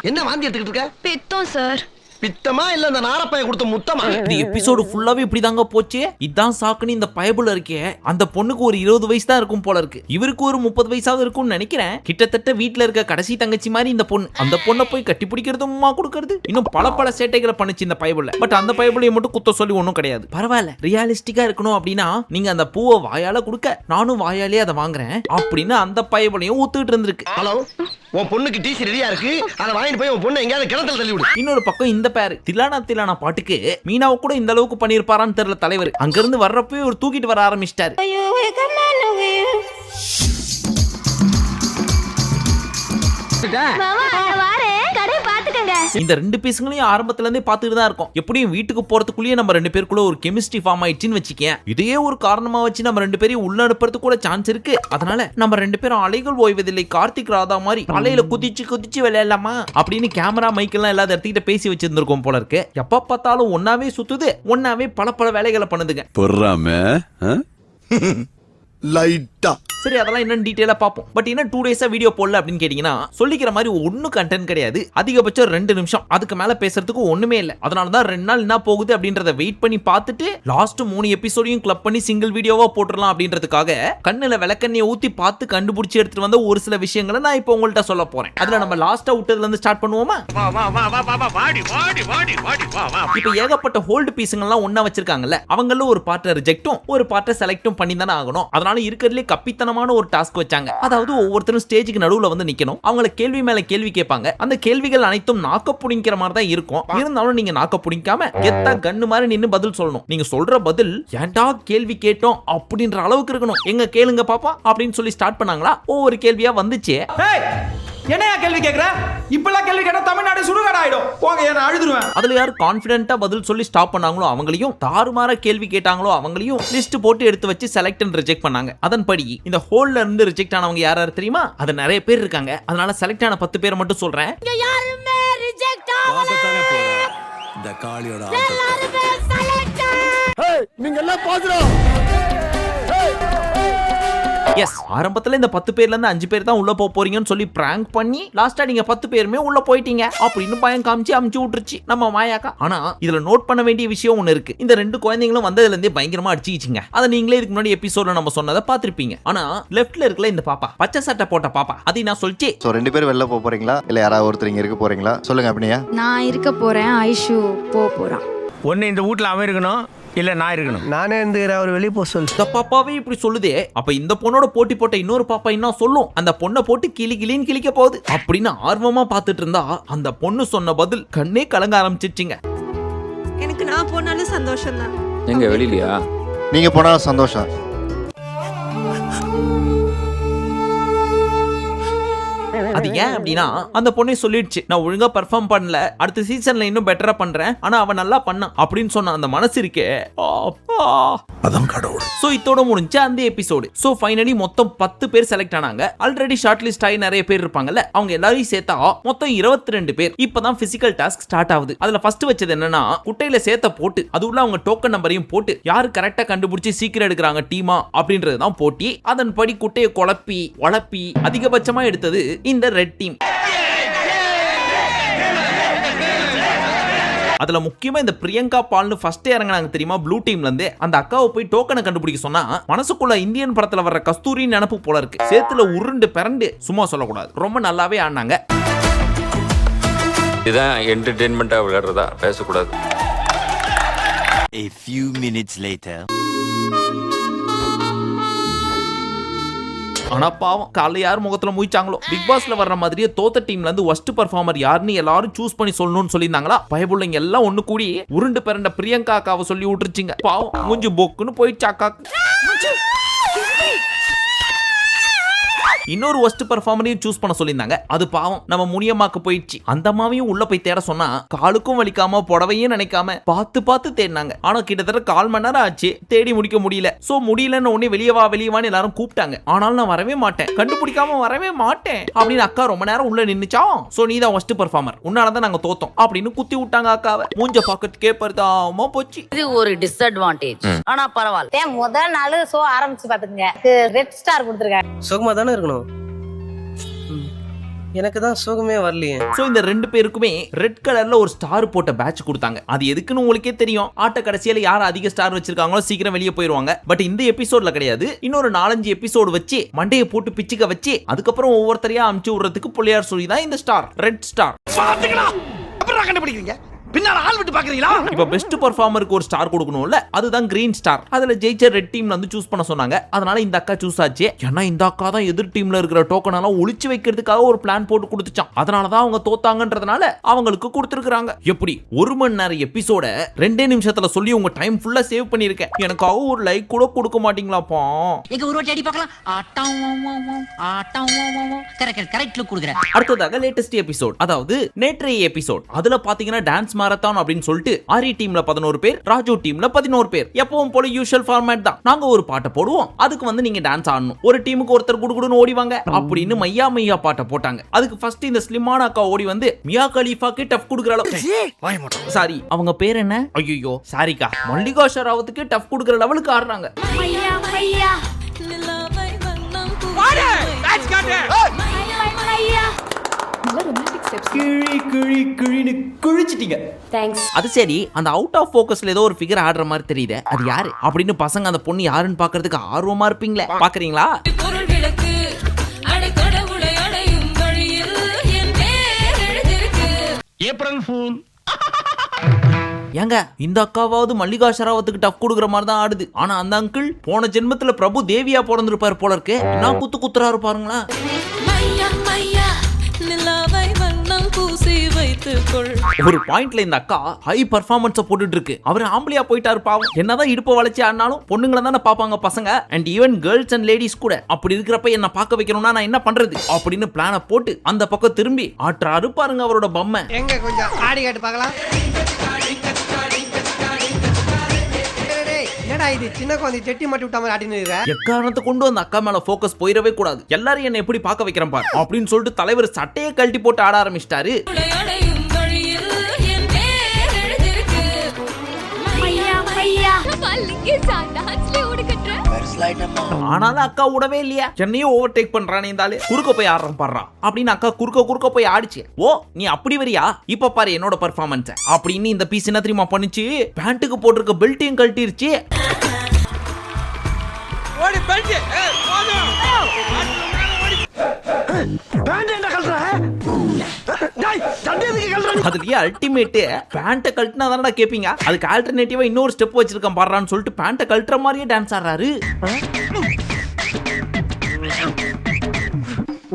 என்ன வாந்தி எடுத்துக்கிட்டு இருக்க? பித்தம் சார். பித்தமா இல்ல இந்த நாரப்பைய கொடுத்த முத்தமா? இந்த எபிசோடு ஃபுல்லாவே இப்படிதாங்க போச்சு. இதான் சாக்குன்னு இந்த பயபுல இருக்கே அந்த பொண்ணுக்கு ஒரு 20 வயசு தான் இருக்கும் போல இருக்கு. இவருக்கு ஒரு 30 வயசாவது இருக்கும்னு நினைக்கிறேன். கிட்டத்தட்ட வீட்டுல இருக்க கடைசி தங்கச்சி மாதிரி இந்த பொண்ணு. அந்த பொண்ணை போய் கட்டி பிடிக்கிறதும் கொடுக்கறது இன்னும் பல சேட்டைகளை பண்ணுச்சு இந்த பயபுல. பட் அந்த பயபுலையை மட்டும் குத்த சொல்லி ஒன்றும் கிடையாது. பரவாயில்ல, ரியாலிஸ்டிக்கா இருக்கணும் அப்படின்னா நீங்க அந்த பூவை வாயால கொடுக்க நானும் வாயாலே அதை வாங்குறேன் அப்படின்னு அந்த பயபுலையும் ஊத்துக்கிட்டு இருந்திருக்கு. ஹலோ, உன் பொண்ணுக்கு டீசி ரெடியா இருக்கு, அதை வாங்கிட்டு போய் உன் பொண்ணு எங்கயாவது கிணத்துல தள்ளி விடு. இன்னொரு பக்கம் இந்த பேரு தில்லானா பாட்டுக்கு மீனாவை கூட இந்த அளவுக்கு பண்ணிருப்பாரான்னு தெரியல தலைவர். அங்க இருந்து வர்றப்பவே ஒரு தூக்கிட்டு வர ஆரம்பிச்சிட்டாரு. இந்த ரெண்டு பீஸுங்களையும் ஆரம்பத்துல இருந்தே பாத்துட்டு தான் இருக்கோம். எப்படியும் வீட்டுக்கு போறதுக்குள்ளேயே நம்ம ரெண்டு பேருக்குள்ள ஒரு கெமிஸ்ட்ரி ஃபார்ம் ஆயிடுச்சுன்னு வச்சுக்கேன். இதையே ஒரு காரணமா வச்சு நம்ம ரெண்டு பேரையும் உள்ள அனுப்புறதுக்கு கூட சான்ஸ் இருக்கு. அதனால நம்ம ரெண்டு பேரும் அலைகள் ஓய்வதில்லை கார்த்திக் ராதா மாதிரி அலையில குதிச்சு விளையாடலாமா அப்படின்னு கேமரா மைக்கெல்லாம் எல்லா இடத்துக்கிட்ட பேசி வச்சிருந்திருக்கோம் போல இருக்கு. எப்ப பார்த்தாலும் ஒன்னாவே சுத்துது, ஒன்னாவே பல வேலைகளை பண்ணுதுங்க. லைட்டா சரி, அதெல்லாம் என்ன டீடைலா பார்ப்போம். பட் என்ன 2 டேஸா வீடியோ போடல அப்படின்னு கேட்டீங்கன்னா சொல்லிக்கிற மாதிரி ஒன்னும் கண்டென்ட் கிடையாது. அதிகபட்சம் 2 நிமிஷம், அதுக்கு மேல பேசுறதுக்கு ஒண்ணுமே இல்ல. அதனாலதான் 2 நாள் என்ன போகுது அப்படின்றத வெயிட் பண்ணி பார்த்துட்டு லாஸ்ட் 3 எபிசோடையும் கிளப் பண்ணி சிங்கிள் வீடியோவா போட்டுடலாம் அப்படின்றதுக்காக கண்ணுல விளக்கண்ணியை ஊத்தி பார்த்து கண்டுபிடிச்சு எடுத்துட்டு வந்த ஒரு சில விஷயங்களை நான் இப்போ உங்கள்கிட்ட சொல்ல போறேன். அதுல நம்ம லாஸ்டா விட்டதுல இருந்து ஸ்டார்ட் பண்ணுவோமா? இப்ப ஏகப்பட்ட ஹோல்டு பீஸுங்கெல்லாம் ஒண்ணா வச்சிருக்காங்கல்ல, அவங்கள ஒரு பார்ட்டை ரிஜெக்டும் ஒரு பார்ட்டை செலக்டும் பண்ணி தானே ஆகணும். அதனால இருக்கிறதுலே கப்பித்தனமான ஒரு டாஸ்க் வச்சாங்க. அதாவது ஒவ்வொருத்தரும் ஸ்டேஜுக்கு நடுவுல வந்து நிக்கணும். அவங்கள கேள்வி மேல கேள்வி கேட்பாங்க. அந்த கேள்விகள் அனைத்தும் நாக்க புடிங்கிற மாதிரி தான் இருக்கும். இருந்தாலும் நீங்க நாக்க புடிக்காம கெத்தா கண்ணு மாதிரி நின்னு பதில் சொல்லணும். நீங்க சொல்ற பதில் ஏன்டா கேள்வி கேட்டோம் அப்படின்ற அளவுக்கு இருக்கணும். எங்க கேளுங்க பாப்பா அப்படின்னு சொல்லி ஸ்டார்ட் பண்ணாங்களா, ஒவ்வொரு கேள்வியா வந்துச்சு. என்னையா கேள்வி கேக்குற? இப்பெல்லாம் கேள்வி கேட்டா தமிழ்நாடு சுடுகாடு ஆயிடும். போங்க, நான் அழுதுருவேன். அதுல யார் கான்ஃபிடென்ட்டா பதில் சொல்லி ஸ்டாப் பண்ணாங்களோ அவங்களையும், தாறுமாற கேள்வி கேட்டாங்களோ அவங்களையும் லிஸ்ட் போட்டு எடுத்து வச்சு செலக்ட் அண்ட் ரிஜெக்ட் பண்ணாங்க. அதன்படி இந்த ஹோல்ல இருந்து ரிஜெக்ட் ஆனவங்க யார் தெரியுமா? அது நிறைய பேர் இருக்காங்க. அதனால செலக்ட் ஆன 10 பேரை மட்டும் சொல்றேன். யாருமே ரிஜெக்ட் ஆகல. இந்த காளியோட ஆட்டத்தை நீங்க எல்லாம் பாத்துறோம். எஸ், ஆரம்பத்துல இந்த 10 பேர்ல இருந்து 5 பேர் தான் உள்ள போறீங்கன்னு சொல்லி பிராங்க் பண்ணி லாஸ்டா நீங்க 10 பேருமே உள்ள போயிட்டீங்க அப்படின்னு பயம் காமிச்சு அமுச்சு விட்டுருச்சு நம்ம மாயாக்கா. ஆனா இதுல நோட் பண்ண வேண்டிய விஷயம் ஒண்ணு இருக்கு. இந்த 2 குழந்தைங்களும் வந்ததுல இருந்தே பயங்கரமா அடிச்சுக்கிச்சிங்க. அதை நீங்களே இதுக்கு முன்னாடி எபிசோட்ல நம்ம சொன்னதை பாத்திருப்பீங்க. ஆனா லெஃப்ட்ல இருக்கல இந்த பாப்பா, பச்சை சட்டை போட்ட பாப்பா, அதை நான் சொல்லிச்சு. சோ 2 பேர் வெளில போறீங்களா இல்ல யாராவது ஒருத்தர் இங்க இருக்க போறீங்களா? சொல்லுங்க. அப்படியா? நான் இருக்க போறேன், ஐஷு போறான். ஒன்னு இந்த வீட்ல அவன் இருக்கணும், இல்ல நான் இருக்கணும். நானே இருந்துக்கிறேன், அவர் வெளியே போக சொல்லு. இந்த பாப்பாவே இப்படி சொல்லுதே, அப்ப இந்த பொண்ணோட போட்டி போட்ட இன்னொரு பாப்பா என்ன சொல்லும்? அந்த பொண்ணை போட்டு கிளின்னு கிளிக்க போகுது அப்படின்னு ஆர்வமா பாத்துட்டு இருந்தா அந்த பொண்ணு சொன்ன பதில் கண்ணே கலங்க ஆரம்பிச்சிருச்சுங்க. எனக்கு நான் போனாலும் சந்தோஷம் தான். எங்க வெளியிலயா? நீங்க போனாலும் சந்தோஷம். அது ஏன் அப்படின்னா அந்த பொண்ணே சொல்லிடுச்சு, நான் ஒழுங்கா பெர்ஃபார்ம் பண்ணல, அடுத்த சீசன்ல இன்னும் பெட்டரா பண்றேன், ஆனா அவன் நல்லா பண்ணான் அப்படின்னு சொன்ன அந்த மனசு இருக்கே, அதான் கடவுள். சோ இதோட முடிஞ்சு அந்த எபிசோடு. சோ ஃபைனலி மொத்தம் 10 பேர் செலக்ட் ஆனாங்க. ஆல்ரெடி ஷார்ட் லிஸ்ட் ஆகி நிறைய பேர் இருப்பாங்கல்ல, அவங்க எல்லாரையும் சேர்த்தா மொத்தம் 22 பேர். இப்பதான் பிசிக்கல் டாஸ்க் ஸ்டார்ட் ஆகுது. அதுல ஃபர்ஸ்ட் வச்சது என்னன்னா, குட்டையில சேர்த்த போட்டு அது உள்ள அவங்க டோக்கன் நம்பரையும் போட்டு யாரு கரெக்டா கண்டுபிடிச்சு சீக்கிரம் எடுக்கிறாங்க டீமா அப்படின்றதுதான் போட்டி. அதன்படி குட்டையை குழப்பி அதிகபட்சமா எடுத்தது இந்த ரெட் டீம். அதுல முக்கியமா இந்த பிரியங்கா பால்னு ஃபர்ஸ்ட் இறங்கினாங்க தெரியுமா, ப்ளூ டீம்ல இருந்து. அந்த அக்காவை போய் டோக்கனை கண்டுபிடிக்க சொன்னா மனசுக்குள்ள இந்தியன் படத்துல வர்ற கஸ்தூரி நினைப்பு போல இருக்கு. சேத்துல உருண்டு பிறண்டு, சும்மா சொல்லக்கூடாது, ரொம்ப நல்லாவே ஆடினாங்க. இதுதான் என்டர்டெயின்மெண்டா விளையாடுறதா, பேசக்கூடாது. A few minutes later. ஆனா பாவம், காலைல யார் முகத்துல முழிச்சாங்களோ. பிக் பாஸ்ல வர்ற மாதிரியே தோத்த டீம்ல இருந்து ஒஸ்ட் பெர்ஃபார்மர் யாருன்னு எல்லாரும் சூஸ் பண்ணி சொல்லணும்னு சொல்லியிருந்தாங்களா. பயபுள்ளைங்க எல்லாம் ஒண்ணு கூடி உருண்டு பிறண்ட பிரியங்கா அக்காவை சொல்லி விட்டுருச்சுங்க. பாவம், மூஞ்சி பொக்குன்னு போயிடுச்சு அக்காக்கு. இன்னொரு ஒஸ்ட் பெர்ஃபார்மரையும் சூஸ் பண்ண சொல்லியிருந்தாங்க. அது பாவம் நம்ம முனியம்மாக்கு போயிடுச்சு. அந்த அம்மாவையும் உள்ள போய் தேட சொன்னா காலுக்கும் வலிக்காம புடவையும் நினைக்காம பார்த்து தேடினாங்க. ஆனா கிட்டத்தட்ட 1/4 மணி நேரம் ஆச்சு, தேடி முடிக்க முடியல. சோ முடியலன்னு உடனே வெளியவான்னு எல்லாரும் கூப்பிட்டாங்க. ஆனாலும் நான் வரவே மாட்டேன், கண்டுபிடிக்காம வரவே மாட்டேன் அப்படின்னு அக்கா ரொம்ப நேரம் உள்ள நின்னுச்சா. சோ நீ தான் ஒஸ்ட் பெர்ஃபார்மர், உன்னாலதான் நாங்க தோத்தோம் அப்படின்னு குத்தி விட்டாங்க அக்காவை. மூஞ்ச பாக்கெட் பருதாம போச்சு. இது ஒரு டிஸ்அட்வான்டேஜ், ஆனா பரவாயில்ல. முதல் நாள் ஷோ ஆரம்பிச்சு பாத்துங்க, ரெட் ஸ்டார் கொடுத்துருக்காங்க. சுகமா தானே இருக்கணும். எனக்கு தான் சுகமே வரலையே. சோ இந்த ரெண்டு பேருக்குமே ரெட் கலர்ல ஒரு ஸ்டார் போட்ட பேட்ச் கொடுத்தாங்க. அது எதுக்குன்னு உங்களுக்கே தெரியும். ஆட்ட கடைசியில யார் அதிக ஸ்டார் வச்சிருக்காங்களோ சீக்கிரம் வெளியே போயிருவாங்க. பட் இந்த எபிசோட்ல கிடையாது. இன்னொரு 4-5 எபிசோடு வச்சு மண்டையை போட்டு பிச்சுக்க வச்சு அதுக்கப்புறம் ஒவ்வொருத்தரையா அமுச்சு விடுறதுக்கு பிள்ளையார் சொல்லி தான் இந்த ஸ்டார் ரெட் ஸ்டார். கண்டுபிடிக்கிறீங்க பின்னால ஆள் விட்டு பாக்குறீங்களா? இப்ப பெஸ்ட் பெர்ஃபார்மருக்கு ஒரு ஸ்டார் கொடுக்கணும்ல, அதுதான் கிரீன் ஸ்டார். அதுல ஜெயிச்ச ரெட் டீம்ல வந்து சூஸ் பண்ண சொன்னாங்க. அதனால இந்த அக்கா சூஸ் ஆச்சு. ஏன்னா இந்த அக்கா தான் எதிர் டீம்ல இருக்கிற டோக்கன் எல்லாம் ஒளிச்சு வைக்கிறதுக்காக ஒரு பிளான் போட்டு கொடுத்துச்சான். அதனாலதான் அவங்க தோத்தாங்கன்றதுனால அவங்களுக்கு கொடுத்துருக்காங்க. எப்படி 1 மணி நேரம் எபிசோட 2 நிமிஷத்துல சொல்லி உங்க டைம் ஃபுல்லா சேவ் பண்ணிருக்கேன். எனக்காக ஒரு லைக் கூட கொடுக்க மாட்டீங்களாப்பா? எங்க ஒரு வாட்டி அடி பார்க்கலாம். கரெக்ட் லுக் கொடுக்குறேன். அடுத்ததாக லேட்டஸ்ட் எபிசோட், அதாவது நேற்றைய எபிசோட். அதுல பாத்தீங்கன்னா டான்ஸ் மாரத்தான் அப்படின்னு சொல்லிட்டு ஆரி டீம்ல 11 பேர், ராஜு டீம்ல 11 பேர். எப்பவும் போல யூஷுவல் ஃபார்மேட் தான். நாங்க ஒரு பாட்டை போடுவோம், அதுக்கு வந்து நீங்க டான்ஸ் ஆடணும். ஒரு டீமுக்கு ஒருத்தர் குடுகுடுன்னு ஓடிவாங்க அப்படின்னு மையா மையா பாட்டை போட்டாங்க. அதுக்கு ஃபர்ஸ்ட் இந்த ஸ்லிமான அக்கா ஓடி வந்து மியா கலீஃபாக்கு டஃப் குடுக்குற அளவுக்கு, சாரி அவங்க பேர் என்ன, ஐயோ சாரிக்கா, மல்லிகா ஷராவத்துக்கு டஃப் குடுக்குற லெவலுக்கு ஆடுறாங்க. அது சரி, அந்த அவுட் ஆஃப் ஃபோக்கஸ்ல ஏதோ ஒரு ஃபிகர் ஆடுற மாதிரி தெரியுது. அது யாரு அப்படின்னு பசங்க அந்த பொண்ணு யாருன்னு பாக்குறதுக்கு ஆர்வமா இருப்பீங்களே, பாக்குறீங்களா? April fool. ஏங்க இந்த அக்காவாவது மல்லிகா ஷராவத்துக்கு டஃப் கொடுக்குற மாதிரி தான் ஆடுது. ஆனா அந்த அங்கிள் போன ஜென்மத்துல பிரபு தேவியா பிறந்திருப்பாரு போல இருக்கு. என்ன குத்து குத்துறாரு பாருங்களா. ஒரு பாயிண்ட்ல இந்த அக்கா ஹை பெர்ஃபார்மன்ஸ் போட்டுட்டு இருக்கு. அவர் ஆம்பளையா போயிட்டாரு பாவம். என்னதான் இடுப்ப வளைச்சு ஆடினாலும் பொண்ணுங்களை தானே பாப்பாங்க பசங்க, and even girls and ladies கூட. அப்படி இருக்கிறப்ப என்ன பார்க்க வைக்கணும்னா நான் என்ன பண்றது அப்படின்னு பிளான போட்டு அந்த பக்கம் திரும்பி ஆற்றாரு பாருங்க அவரோட பொம்மை. எங்க கொஞ்சம் ஆடி காட்டு பார்க்கலாம். என்னடா இது சின்ன குழந்தை செட்டி மாட்டி விட்ட மாதிரி ஆடினு இருக்க? எக்காரணத்தை கொண்டு அந்த அக்கா மேல ஃபோக்கஸ் போயிடவே கூடாது. எல்லாரும் என்ன எப்படி பார்க்க வைக்கிறேன் பாரு அப்படின்னு சொல்லிட்டு தலைவர் சட்டையை கழட்டி போட்டு ஆட ஆரம்பிச்சிட்டாரு. ஆனாலும் அக்கா விடவே இல்லையா, என்னையும் ஓவர் டேக் பண்றானே இருந்தாலே குறுக்க போய் ஆடுறேன் பாடுறான் அப்படின்னு அக்கா குறுக்க போய் ஆடிச்சு. ஓ நீ அப்படி வரியா, இப்ப பாரு என்னோட பெர்ஃபார்மன்ஸ் அப்படின்னு இந்த பீஸ் என்ன தெரியுமா பண்ணுச்சு, பேண்ட்டுக்கு போட்டிருக்க பெல்ட்டையும் கழட்டிருச்சு. அதுலயே அல்டிமேட் பேண்ட கழட்டினா தானடா கேப்பீங்க, அதுக்கு ஆல்டர்னேட்டிவா இன்னொரு ஸ்டெப் வச்சிருக்கேன் பாடுறான்னு சொல்லிட்டு பேண்ட கழட்டுற மாதிரியே டான்ஸ் ஆடுறாரு.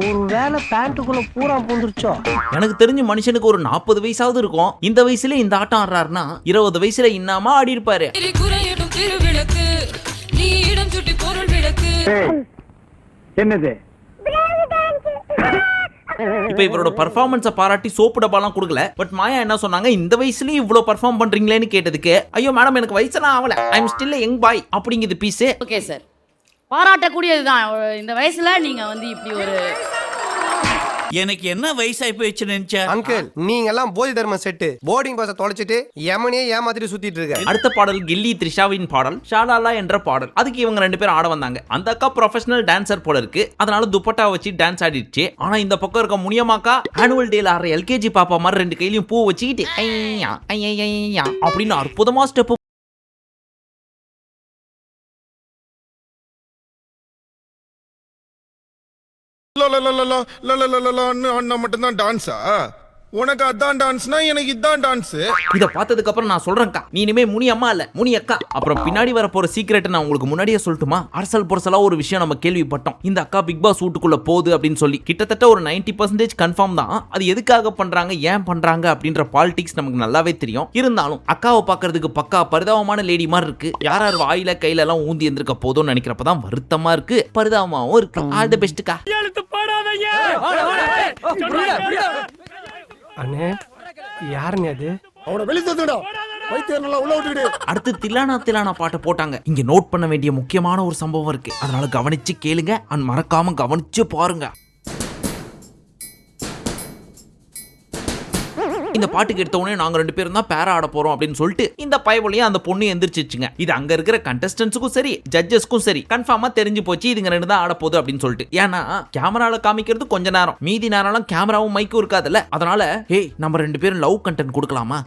ஒரு வேளை பேண்ட்டுக்குள்ள பூரா பூந்துருச்சோ? எனக்கு தெரிஞ்ச மனுஷனுக்கு ஒரு 40 வயசாவது இருக்கும். இந்த வயசுல இந்த ஆட்டம் ஆடுறாருன்னா 20 வயசுல இன்னாமா ஆடி இருப்பாரு. என்னது இப்ப இவரோட பெர்ஃபார்மன்ஸை பாராட்டி சோப்பு டப்பாலாம் கொடுக்கல. பட் மாயா என்ன சொன்னாங்க, இந்த வயசுலயும் இவ்வளவு பெர்ஃபார்ம் பண்றீங்களேன்னு கேட்டதுக்கு, ஐயோ மேடம் எனக்கு வயசுலாம் ஆகல, I am still young boy அப்படிங்குது பீஸ். ஓகே சார், பாராட்டக்கூடியதுதான். இந்த வயசுல நீங்க வந்து இப்படி ஒரு எனக்கு என்ன வயசாகி போயிடுச்சு நினைச்சா? அங்கிள் நீங்க எல்லாம் போதி தர்ம செட்டு போர்டிங் பாஸை தொலைச்சிட்டு யமனே ஏமாத்திட்டு சுத்திட்டு இருக்க. அடுத்த பாடல் கில்லி த்ரிஷாவின் பாடல் ஷாலாலா என்ற பாடல். அதுக்கு இவங்க 2 பேரும் ஆட வந்தாங்க. அந்த அக்கா ப்ரொஃபஷனல் டான்சர் போல இருக்கு, அதனால துப்பட்டா வச்சு டான்ஸ் ஆடிடுச்சு. ஆனா இந்த பக்கம் இருக்க முனியமாக்கா ஆனுவல் டேல ஆடுற எல்கேஜி பாப்பா மாதிரி 2 கையிலயும் பூ வச்சுக்கிட்டு ஐயா ஐயா அப்படின்னு அற்புதமா ஸ்டெப். மட்டும்தான் டான்ஸா? உனக்கு அதான் டான்ஸ்னா எனக்கு இதான் டான்ஸ். இத பார்த்ததுக்கு அப்புறம் நான் சொல்றேன்க்கா, நீ இனிமே முனி அம்மா இல்ல முனி அக்கா. அப்புறம் பின்னாடி வர போற சீக்ரெட் நான் உங்களுக்கு முன்னாடியே சொல்லட்டுமா? அரசல் பொரசலா ஒரு விஷயம் நம்ம கேள்விப்பட்டோம். இந்த அக்கா பிக் பாஸ் வீட்டுக்குள்ள போகுது அப்படின்னு சொல்லி கிட்டத்தட்ட ஒரு 90% கன்ஃபார்ம் தான். அது எதுக்காக பண்றாங்க, ஏன் பண்றாங்க அப்படின்ற பாலிடிக்ஸ் நமக்கு நல்லாவே தெரியும். இருந்தாலும் அக்காவை பாக்குறதுக்கு பக்கா பரிதாபமான லேடி மாதிரி இருக்கு. யார் வாயில கையில எல்லாம் ஊந்தி எந்திருக்க போதும்னு நினைக்கிறப்பதான் வருத்தமா இருக்கு, பரிதாபமாவும் இருக்கு. ஆல் தி பெஸ்ட்க்கா. அண்ணே யாருங்க அது? அவனை வெளிய தள்ளுடா, வைத்தியர்ல உள்ள விட்டுடு. அடுத்து தில்லானா பாட்டை போட்டாங்க. இங்க நோட் பண்ண வேண்டிய முக்கியமான ஒரு சம்பவம் இருக்கு, அதனால கவனிச்சு கேளுங்க அண்ட் மறக்காம கவனிச்சு பாருங்க. இந்த பாட்டுக்கு எடுத்த உடனே நாங்க 2 பேரும் தான் பேர ஆட போறோம் அப்படின்னு சொல்லிட்டு இந்த பயவுலையும் அந்த பொண்ணு எந்திரிச்சிச்சுங்க. இது அங்க இருக்கிற கண்டஸ்டன்ஸுக்கும் சரி ஜட்ஜஸ்க்கும் சரி கன்ஃபார்மா தெரிஞ்சு போச்சு இதுங்க 2 தான் ஆட போகுது அப்படின்னு சொல்லிட்டு. ஏன்னா கேமரால காமிக்கிறது கொஞ்ச நேரம், மீதி நேரம்லாம் கேமராவும் மைக்கும் இருக்காதுல்ல. அதனால ஏய் நம்ம 2 பேரும் லவ் கண்டென்ட் கொடுக்கலாமா?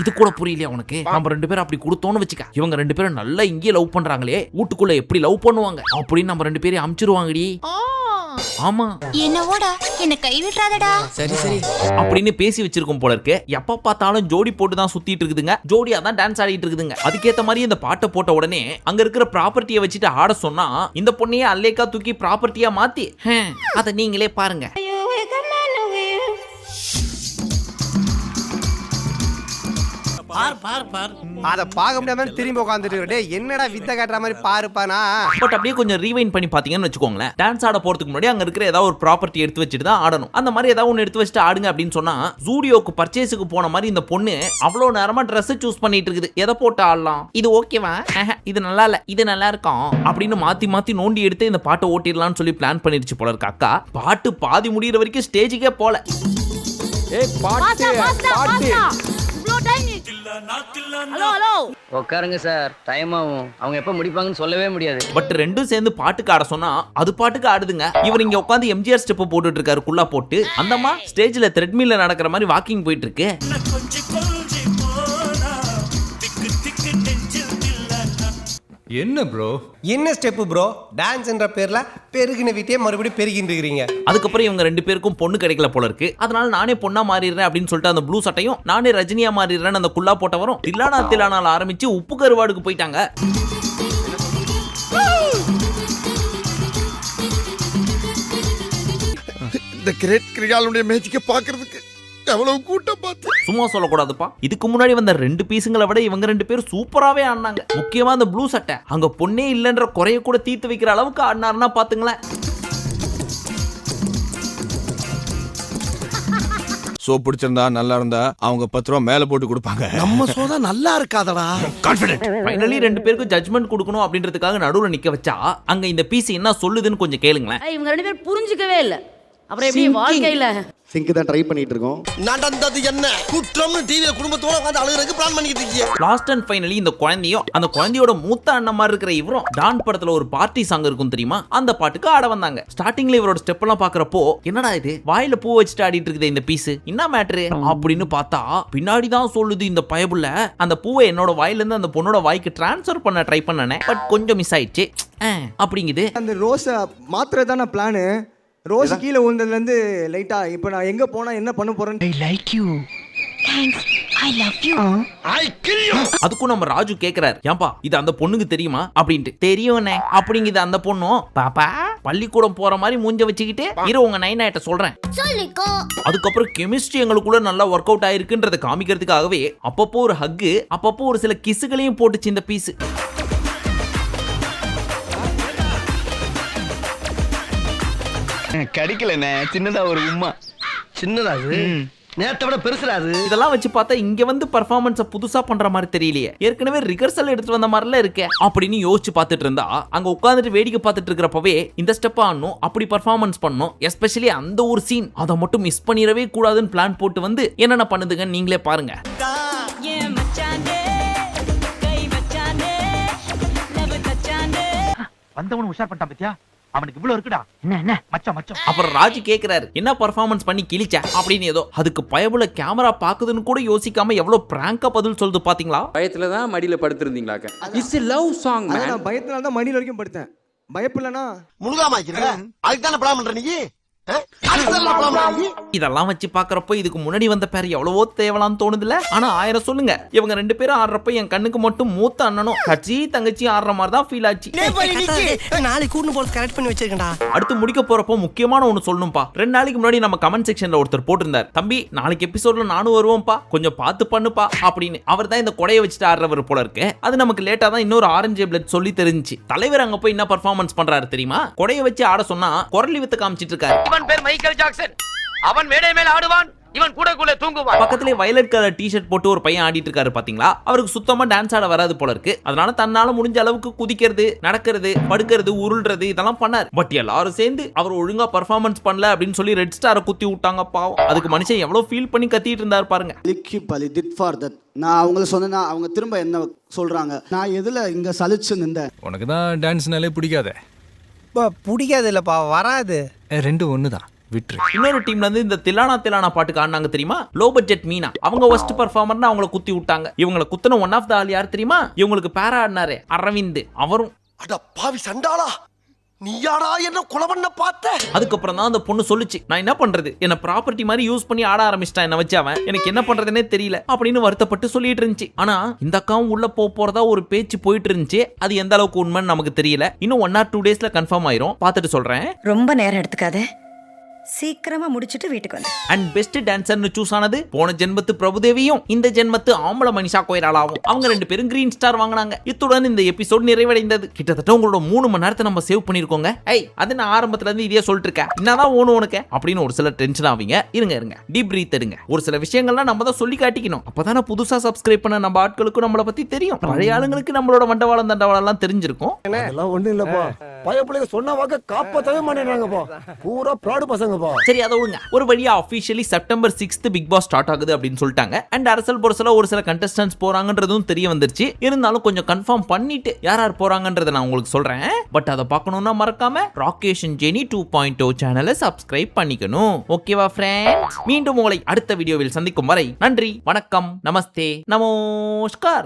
இது கூட புரியலையா உனக்கு? நம்ம 2 பேரும் அப்படி கொடுத்தோம்னு வச்சுக்க, இவங்க 2 பேரும் நல்லா இங்கே லவ் பண்றாங்களே, வீட்டுக்குள்ள எப்படி லவ் பண்ணுவாங்க அப்படின்னு நம்ம 2 பேரையும் அமுச்சிருவாங்கடி. ஆமா என்னவோடா என்ன கை விட்டுறாதடா. சரி சரி அப்படின்னு பேசி வச்சிருக்கோம் போல இருக்கு. எப்ப பார்த்தாலும் ஜோடி போட்டு தான் சுத்திட்டு இருக்குதுங்க, ஜோடியா தான் டான்ஸ் ஆடிட்டு இருக்குதுங்க. அதுக்கேத்த மாதிரி இந்த பாட்டை போட்ட உடனே அங்க இருக்கிற ப்ராப்பர்ட்டியை வச்சுட்டு ஆட சொன்னா இந்த பொண்ணையே அல்லேக்கா தூக்கி ப்ராப்பர்ட்டியா மாத்தி அதை நீங்களே பாருங்க. அத பார்க்க முடியாம திரும்பி உட்காந்துட்டு என்னடா வித்த காட்டுற மாதிரி பாருப்பானா. பட் அப்படியே கொஞ்சம் ரீவைண்ட் பண்ணி பாத்தீங்கன்னு வச்சுக்கோங்களேன், டான்ஸ் ஆட போறதுக்கு முன்னாடி அங்க இருக்கிற ஏதாவது ஒரு ப்ராப்பர்ட்டி எடுத்து வச்சுட்டு தான் ஆடணும். அந்த மாதிரி ஏதாவது ஒன்று எடுத்து வச்சுட்டு ஆடுங்க அப்படின்னு சொன்னா ஜூடியோக்கு பர்ச்சேஸுக்கு போன மாதிரி இந்த பொண்ணு அவ்வளவு நேரமா ட்ரெஸ் சூஸ் பண்ணிட்டு இருக்குது. எதை போட்டு ஆடலாம், இது ஓகேவா, இது நல்லா இல்ல, இது நல்லா இருக்கும் அப்படின்னு மாத்தி மாத்தி நோண்டி எடுத்து இந்த பாட்டை ஓட்டிடலாம்னு சொல்லி பிளான் பண்ணிருச்சு போல இருக்கு அக்கா. பாட்டு பாதி முடிகிற வரைக்கும் ஸ்டேஜுக்கே போல. ஹலோ ஹலோ உட்காருங்க சார், டைம் ஆகும், அவங்க எப்ப முடிப்பாங்கன்னு சொல்லவே முடியாது. பட் ரெண்டும் சேர்ந்து பாட்டுக்கு ஆட சொன்னா அது பாட்டுக்கு ஆடுதுங்க. இவர் இங்க உட்காந்து எம்ஜிஆர் ஸ்டெப் போட்டுட்டு இருக்காரு குள்ளா போட்டு. அந்தமா ஸ்டேஜ்ல த்ரெட்மில்ல நடக்கிற மாதிரி வாக்கிங் போயிட்டு இருக்கு. என்ன ப்ரோ என்ன ஸ்டெப் ப்ரோ? டான்ஸ்ன்ற பேர்ல பெருகின வீட்டே மறுபடியும் பெருகிட்டு இருக்கீங்க. அதுக்கப்புறம் இவங்க 2 பேருக்கும் பொண்ணு கிடைக்கல போல இருக்கு. அதனால நானே பொண்ணா மாறிடுறேன் அப்படின்னு சொல்லிட்டு அந்த ப்ளூ சட்டையும் நானே ரஜினியா மாறிடுறேன் அந்த குள்ளா போட்டவரும் தில்லானா தில்லானால ஆரம்பிச்சு உப்பு கருவாடுக்கு போயிட்டாங்க. இந்த கிரேட் கிரிகாலுடைய மேட்சிக்க பாக்குறதுக்கு எவ்வளவு கூட்டம் பார்த்து. சும்மா சொல்லக்கூடாதுப்பா, இதுக்கு முன்னாடி வந்த 2 பீஸுங்களை விட இவங்க 2 பேரும் சூப்பராவே ஆடினாங்க. முக்கியமா அந்த ப்ளூ சட்டை அங்க பொண்ணே இல்லைன்ற குறைய கூட தீர்த்து வைக்கிற அளவுக்கு ஆடினாருன்னா பாத்துங்களேன். சோ பிடிச்சிருந்தா நல்லா இருந்தா அவங்க 10 ரூபா மேல போட்டு கொடுப்பாங்க. நம்ம சோதா நல்லா இருக்காதடா. கான்ஃபிடென்ட். ஃபைனலி 2 பேருக்கும் ஜட்ஜ்மெண்ட் கொடுக்கணும் அப்படின்றதுக்காக நடுவுல நிக்க வச்சா அங்க இந்த பீஸ் என்ன சொல்லுதுன்னு கொஞ்சம் கேளுங்களேன். இவங்க 2 பேரும் புரிஞ்சுக்கவே இல்ல. அப்புறம் எப்படி வாழ்க்கையில சிங்க் தான் ட்ரை பண்ணிட்டு இருக்கோம். நடந்தது என்ன குற்றம்னு டிவில குடும்பத்தோட உட்கார்ந்து அழுகிறதுக்கு பிளான் பண்ணிட்டு இருக்கீங்க. லாஸ்ட் அண்ட் ஃபைனலி இந்த குழந்தையும் அந்த குழந்தையோட மூத்த அண்ணன் மாதிரி இருக்கிற இவரும் டான் படத்துல ஒரு பார்ட்டி சாங் இருக்கும் தெரியுமா, அந்த பாட்டுக்கு ஆட வந்தாங்க. ஸ்டார்டிங்ல இவரோட ஸ்டெப் எல்லாம் பாக்குறப்போ என்னடா இது வாயில பூ வச்சுட்டு ஆடிட்டு இருக்குது இந்த பீஸ், என்ன மேட்ரு அப்படின்னு பார்த்தா பின்னாடி தான் சொல்லுது இந்த பயபுள்ள அந்த பூவை என்னோட வாயில இருந்து அந்த பொண்ணோட வாய்க்கு டிரான்ஸ்ஃபர் பண்ண ட்ரை பண்ணனே, பட் கொஞ்சம் மிஸ் ஆயிடுச்சு அப்படிங்குது. அந்த ரோஸை மாத்துறதான பிளானு, ரோஸ் கீழே விழுந்ததுல இருந்து லைட்டா இப்ப நான் எங்க போனா என்ன பண்ண போறேன்னு. I like you. Thanks. I love you. I kill you. அதுக்கும் நம்ம ராஜு கேக்குறாரு, ஏன்பா இது அந்த பொண்ணுக்கு தெரியுமா அப்படின்ட்டு. தெரியும்னே அப்படிங்குது அந்த பொண்ணும். பாப்பா பள்ளிக்கூடம் போற மாதிரி மூஞ்ச வச்சுக்கிட்டு இரு உங்க நைனாட்ட சொல்றேன். அதுக்கப்புறம் கெமிஸ்ட்ரி எங்களுக்குள்ள நல்லா ஒர்க் அவுட் ஆயிருக்குன்றதை காமிக்கிறதுக்காகவே அப்பப்போ ஒரு ஹக்கு அப்பப்போ ஒரு சில கிஸ்களையும் போட்டுச்சு இந்த பீஸ். கடிக்கலண்ணே, சின்னதா ஒரு உம்மா. சின்னதா அது நேத்தை விட பெருசுடாது. இதெல்லாம் வச்சு பார்த்தா இங்க வந்து பெர்ஃபார்மன்ஸை புதுசா பண்ற மாதிரி தெரியலையே, ஏற்கனவே ரிகர்சல் எடுத்து வந்த மாதிரில இருக்கே அப்படின்னு யோசிச்சு பார்த்துட்டு இருந்தா அங்க உட்காந்துட்டு வேடிக்கை பார்த்துட்டு இருக்கிறப்பவே இந்த ஸ்டெப் ஆடணும், அப்படி பெர்ஃபார்மன்ஸ் பண்ணணும், எஸ்பெஷலி அந்த ஒரு சீன் அதை மட்டும் மிஸ் பண்ணிடவே கூடாதுன்னு பிளான் போட்டு வந்து என்னென்ன பண்ணுதுங்கன்னு நீங்களே பாருங்க. வந்தவனு உஷார் பண்ணிட்டான் பத்தியா, அவனுக்கு இவ்வளவு இருக்குடா. என்ன மச்சான் மச்சான். அப்புறம் ராஜு கேக்குறாரு, என்ன பெர்ஃபார்மன்ஸ் பண்ணி கிழிச்ச அப்படின்னு. ஏதோ அதுக்கு பயபுல கேமரா பாக்குதுன்னு கூட யோசிக்காம எவ்வளவு பிராங்கா பதில் சொல்லுது பாத்தீங்களா. பயத்துல தான் மடியில படுத்திருந்தீங்களாக்க. It's a love song man. நான் பயத்தினால தான் மடியில வரைக்கும் படுத்தேன். பயப்படலனா முழுகாம ஆக்கிற. அதுக்கு தான பிளான் பண்ற நீ. இதெல்லாம் வச்சு பாக்குறப்போ இதுக்கு முன்னாடி வந்த பேர் எவ்வளவோ தேவலான்னு தோணுதுல. ஆனா 1000 சொல்லுங்க, இவங்க 2 பேரும் ஆடுறப்ப என் கண்ணுக்கு மட்டும் மூத்த அண்ணனும் கட்சி தங்கச்சி ஆடுற மாதிரி தான் ஃபீல் ஆச்சு. நாளைக்கு கூட்டு போறது கரெக்ட் பண்ணி வச்சிருக்கேன்டா. அடுத்து முடிக்க போறப்போ முக்கியமான ஒண்ணு சொல்லணும்பா. 2 நாளைக்கு முன்னாடி நம்ம கமெண்ட் செக்ஷன்ல ஒருத்தர் போட்டிருந்தார், தம்பி நாளைக்கு எபிசோட்ல நானும் வருவோம்ப்பா, கொஞ்சம் பார்த்து பண்ணுப்பா அப்படின்னு. அவர் தான் இந்த கொடையை வச்சுட்டு ஆடுறவர் போல இருக்கு. அது நமக்கு லேட்டா தான் இன்னொரு ஆரஞ்சு பிளட் சொல்லி தெரிஞ்சு. தலைவர் அங்க போய் என்ன பெர்ஃபார்மன்ஸ் பண்றாரு தெரியுமா, கொடையை வச்சு ஆட சொன்னா குரலி வித்து காமிச்சிட்டு இருக்காரு. அவன் பேர் மைக்கேல் ஜாக்சன், அவன் மேடை மேல் ஆடுவான், இவன் கூட தூங்குவான். பக்கத்திலே வயலட் கலர் டி-ஷர்ட் போட்டு ஒரு பையன் ஆடிட்டு இருக்காரு பாத்தீங்களா, அவருக்கு சுத்தமா டான்ஸ் ஆட வராது போல இருக்கு. அதனால தன்னால முடிஞ்ச அளவுக்கு குதிக்கிறது, நடக்கிறது, படுக்கிறது, உருள்றது இதெல்லாம் பண்ணார். பட் எல்லாரும் சேர்ந்து அவர் ஒழுங்கா பெர்ஃபார்மன்ஸ் பண்ணல அப்படின்னு சொல்லி ரெட் ஸ்டாரை குத்தி விட்டாங்க பாவம். அதுக்கு மனுஷன் எவ்வளவு ஃபீல் பண்ணி கத்திட்டு இருந்தாரு பாருங்க. நான் அவங்கள சொன்னா அவங்க திரும்ப என்ன சொல்றாங்க, நான் எதுல இங்க சலிச்சு நின்றேன். உனக்கு தான் டான்ஸ்னாலே பிடிக்காதே. பிடிக்காது இல்லப்பா, வராது. ரெண்டும் ஒண்ணுதான், விட்டுரு. இன்னொரு டீம்ல இருந்து இந்த திலானா பாட்டுக்கு ஆடினாங்க தெரியுமா, லோ பட்ஜெட் மீனா. அவங்க ஃபர்ஸ்ட் பெர்ஃபார்மர்னு அவங்கள குத்தி விட்டாங்க. இவங்களை குத்தின ஒன் ஆஃப் த ஆள் யார் தெரியுமா, இவங்களுக்கு பேரா ஆடினாரு அரவிந்த். அவரும் அட பாவி சண்டாளா, நீ யாரா என்ன கொலை பண்ண பார்த்த? அதுக்கப்புறம் தான் அந்த பொண்ணு சொல்லுச்சு, நான் என்ன பண்றது, என்ன ப்ராப்பர்ட்டி மாதிரி யூஸ் பண்ணி ஆட ஆரம்பிச்சிட்டான் என்ன வச்சு அவன், எனக்கு என்ன பண்றதுனே தெரியல அப்படின்னு வருத்தப்பட்டு சொல்லிட்டு இருந்துச்சு. ஆனா இந்த அக்காவும் உள்ள போறதா ஒரு பேச்சு போயிட்டு இருந்துச்சு. அது எந்த அளவுக்கு உண்மைன்னு நமக்கு தெரியல. இன்னும் 1 or 2 daysல கன்ஃபார்ம் ஆயிரும். பார்த்துட்டு சொல்றேன். ரொம்ப நேரம் எடுத்துக்காத, சீக்கிரமா முடிச்சிட்டு வீட்டுக்கு வந்து. அண்ட் பெஸ்ட் டான்சர்னு சூஸ் ஆனது போன ஜென்மத்து பிரபுதேவியும் இந்த ஜென்மத்து ஆம்பள மனிஷா கொய்ராலாவும். அவங்க 2 பேரும் கிரீன் ஸ்டார் வாங்கினாங்க. இத்துடன் இந்த எபிசோட் நிறைவடைந்தது. கிட்டத்தட்ட உங்களோட 3 மணி நேரத்தை நம்ம சேவ் பண்ணிருக்கோங்க. அது நான் ஆரம்பத்துல இருந்து இதே சொல்லிட்டு இருக்கேன், என்னதான் ஓணும் உனக்கு அப்படின்னு ஒரு சில டென்ஷன் ஆவீங்க. இருங்க டீப் பிரீத் எடுங்க. ஒரு சில விஷயங்கள்லாம் நம்ம தான் சொல்லி காட்டிக்கணும். அப்பதானே புதுசா சப்ஸ்கிரைப் பண்ண நம்ம ஆட்களுக்கும் நம்மளை பத்தி தெரியும். பழைய ஆளுங்களுக்கு நம்மளோட மண்டவாளம் தண்டவாளம் எல்லாம் தெரிஞ்சிருக்கும். அதெல்லாம் ஒண்ணு இல்லப்பா, பயப்பிள்ளைங்க சொன்ன வாக்க காப்பாத்தவே மாட்டேங்கிறாங்கப்பா, பூரா ப்ராடு பசங்கப்பா. சரி அதை விடுங்க. ஒரு வழியா officially September 6th Bigg Boss start ஆகுது அப்படின்னு சொல்லிட்டாங்க. அண்ட் அரசல் பொரசல ஒரு சில கண்டஸ்டன்ஸ் போறாங்கன்றதும் தெரிய வந்துருச்சு. இருந்தாலும் கொஞ்சம் கன்ஃபார்ம் பண்ணிட்டு யார் யார் போறாங்கன்றதை நான் உங்களுக்கு சொல்றேன். பட் அதை பார்க்கணும்னா மறக்காம ராகேஷ் அண்ட் ஜெனி 2.0 சேனலை சப்ஸ்கிரைப் பண்ணிக்கணும். ஓகேவா ஃப்ரெண்ட்ஸ்? மீண்டும் உங்களை அடுத்த வீடியோவில் சந்திக்கும் வரை நன்றி, வணக்கம், நமஸ்தே, நமஸ்கார்.